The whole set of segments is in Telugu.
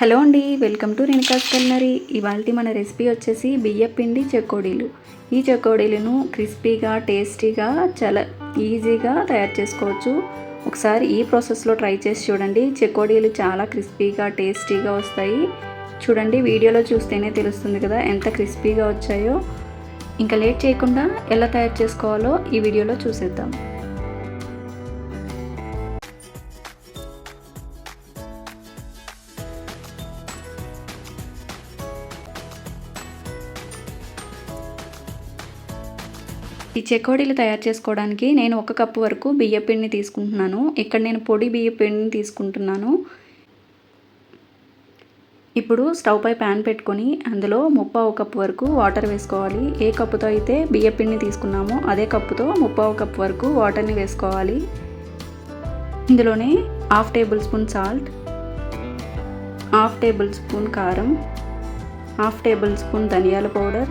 హలో అండి, వెల్కమ్ టు రేణుకాస్ కులినరీ. ఇవాల్టి మన రెసిపీ వచ్చేసి బియ్యపిండి చెకోడీలు. ఈ చెకోడీలను క్రిస్పీగా టేస్టీగా చాలా ఈజీగా తయారు చేసుకోవచ్చు. ఒకసారి ఈ ప్రాసెస్లో ట్రై చేసి చూడండి. చెకోడీలు చాలా క్రిస్పీగా టేస్టీగా వస్తాయి. చూడండి, వీడియోలో చూస్తేనే తెలుస్తుంది కదా ఎంత క్రిస్పీగా వచ్చాయో. ఇంకా లేట్ చేయకుండా ఎలా తయారు చేసుకోవాలో ఈ వీడియోలో చూసేద్దాం. ఈ చెకోడీలు తయారు చేసుకోవడానికి నేను 1 కప్పు వరకు బియ్యపిండిని తీసుకుంటున్నాను. ఇక్కడ నేను పొడి బియ్యపిండిని తీసుకుంటున్నాను. ఇప్పుడు స్టవ్ పై ప్యాన్ పెట్టుకొని అందులో 3/4 కప్పు వరకు వాటర్ వేసుకోవాలి. ఏ కప్పుతో అయితే బియ్యపిండిని తీసుకున్నామో అదే కప్పుతో 3/4 కప్పు వరకు వాటర్ని వేసుకోవాలి. ఇందులోనే 1/2 table spoon salt, 1/2 table spoon కారం, 1/2 టేబుల్ స్పూన్ ధనియాల పౌడర్,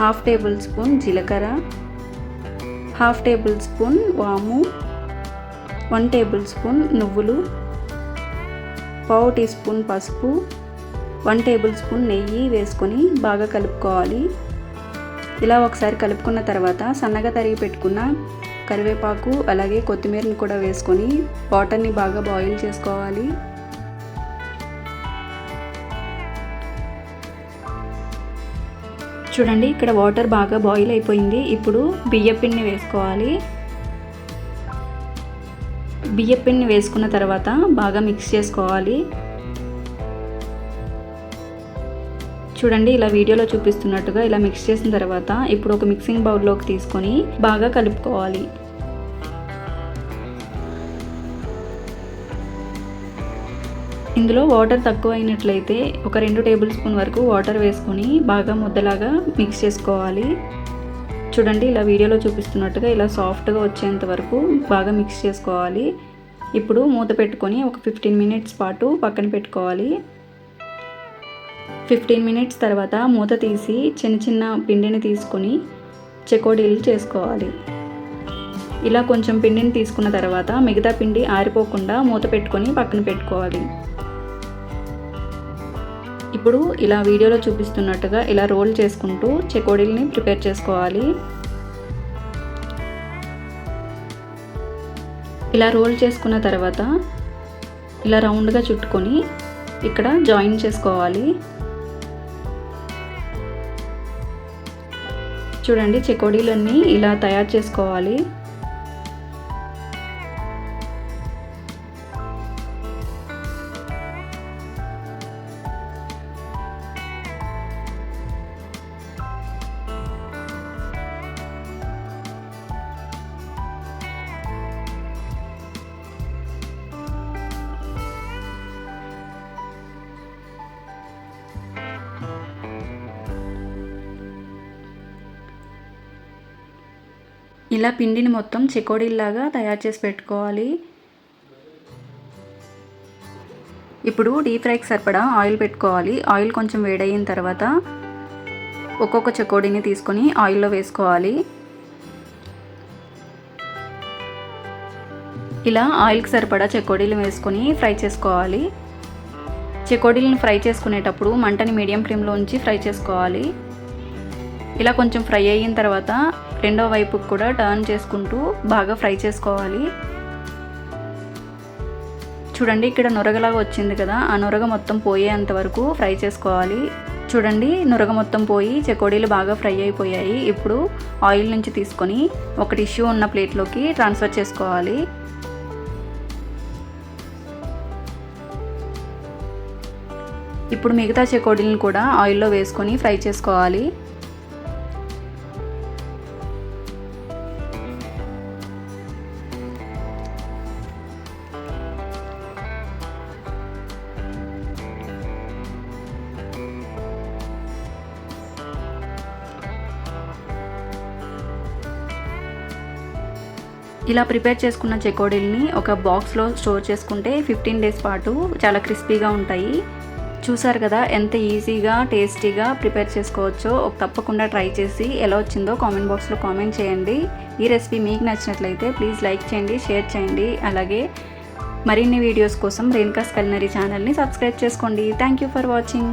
1/2 టేబుల్ స్పూన్ జీలకర్ర, 1/2 టేబుల్ స్పూన్ వాము, 1 టేబుల్ స్పూన్ నువ్వులు, 1/2 టీ స్పూన్ పసుపు, 1 టేబుల్ స్పూన్ నెయ్యి వేసుకొని బాగా కలుపుకోవాలి. ఇలా ఒకసారి కలుపుకున్న తర్వాత సన్నగా తరిగి పెట్టుకున్న కరివేపాకు అలాగే కొత్తిమీరని కూడా వేసుకొని వాటర్ని బాగా బాయిల్ చేసుకోవాలి. చూడండి, ఇక్కడ వాటర్ బాగా బాయిల్ అయిపోయింది. ఇప్పుడు బియ్యపిండిని వేసుకోవాలి. బియ్యపిండిని వేసుకున్న తర్వాత బాగా మిక్స్ చేసుకోవాలి. చూడండి, ఇలా వీడియోలో చూపిస్తున్నట్టుగా ఇలా మిక్స్ చేసిన తర్వాత ఇప్పుడు ఒక మిక్సింగ్ బౌల్లోకి తీసుకొని బాగా కలుపుకోవాలి. ఇందులో వాటర్ తక్కువ అయినట్లయితే ఒక 2 టేబుల్ స్పూన్ వరకు వాటర్ వేసుకొని బాగా ముద్దలాగా మిక్స్ చేసుకోవాలి. చూడండి, ఇలా వీడియోలో చూపిస్తున్నట్టుగా ఇలా సాఫ్ట్గా వచ్చేంత వరకు బాగా మిక్స్ చేసుకోవాలి. ఇప్పుడు మూత పెట్టుకొని ఒక 15 మినిట్స్ పాటు పక్కన పెట్టుకోవాలి. 15 మినిట్స్ తర్వాత మూత తీసి చిన్న చిన్న పిండిని తీసుకొని చెకోడీలు చేసుకోవాలి. ఇలా కొంచెం పిండిని తీసుకున్న తర్వాత మిగతా పిండి ఆరిపోకుండా మూత పెట్టుకొని పక్కన పెట్టుకోవాలి. ఇప్పుడు ఇలా వీడియోలో చూపిస్తున్నట్టుగా ఇలా రోల్ చేసుకుంటూ చెకోడీల్ని ప్రిపేర్ చేసుకోవాలి. ఇలా రోల్ చేసుకున్న తర్వాత ఇలా రౌండ్గా చుట్టుకొని ఇక్కడ జాయిన్ చేసుకోవాలి. చూడండి, చెకోడీలన్నీ ఇలా తయారు చేసుకోవాలి. ఇలా పిండిని మొత్తం చెకోడీల్లాగా తయారు చేసి పెట్టుకోవాలి. ఇప్పుడు డీప్ ఫ్రైకి సరిపడా ఆయిల్ పెట్టుకోవాలి. ఆయిల్ కొంచెం వేడయిన తర్వాత ఒక్కొక్క చెకోడీని తీసుకొని ఆయిల్లో వేసుకోవాలి. ఇలా ఆయిల్కి సరిపడా చెకోడీలు వేసుకొని ఫ్రై చేసుకోవాలి. చెకోడీలను ఫ్రై చేసుకునేటప్పుడు మంటని మీడియం ఫ్లేమ్లో ఉంచి ఫ్రై చేసుకోవాలి. ఇలా కొంచెం ఫ్రై అయిన తర్వాత రెండో వైపుకు కూడా టర్న్ చేసుకుంటూ బాగా ఫ్రై చేసుకోవాలి. చూడండి, ఇక్కడ నురగలాగా వచ్చింది కదా, ఆ నురగ మొత్తం పోయేంత వరకు ఫ్రై చేసుకోవాలి. చూడండి, నురగ మొత్తం పోయి చెకోడీలు బాగా ఫ్రై అయిపోయాయి. ఇప్పుడు ఆయిల్ నుంచి తీసుకొని ఒక టిష్యూ ఉన్న ప్లేట్లోకి ట్రాన్స్ఫర్ చేసుకోవాలి. ఇప్పుడు మిగతా చెకోడీలను కూడా ఆయిల్లో వేసుకొని ఫ్రై చేసుకోవాలి. ఇలా ప్రిపేర్ చేసుకున్న చెకోడీల్ని ఒక బాక్స్లో స్టోర్ చేసుకుంటే 15 డేస్ పాటు చాలా క్రిస్పీగా ఉంటాయి. చూసారు కదా ఎంత ఈజీగా టేస్టీగా ప్రిపేర్ చేసుకోవచ్చో. తప్పకుండా ట్రై చేసి ఎలా వచ్చిందో కామెంట్ బాక్స్లో కామెంట్ చేయండి. ఈ రెసిపీ మీకు నచ్చినట్లయితే ప్లీజ్ లైక్ చేయండి, షేర్ చేయండి. అలాగే మరిన్ని వీడియోస్ కోసం రేణుకాస్ కులినరీ ఛానల్ని సబ్స్క్రైబ్ చేసుకోండి. Thank you for watching.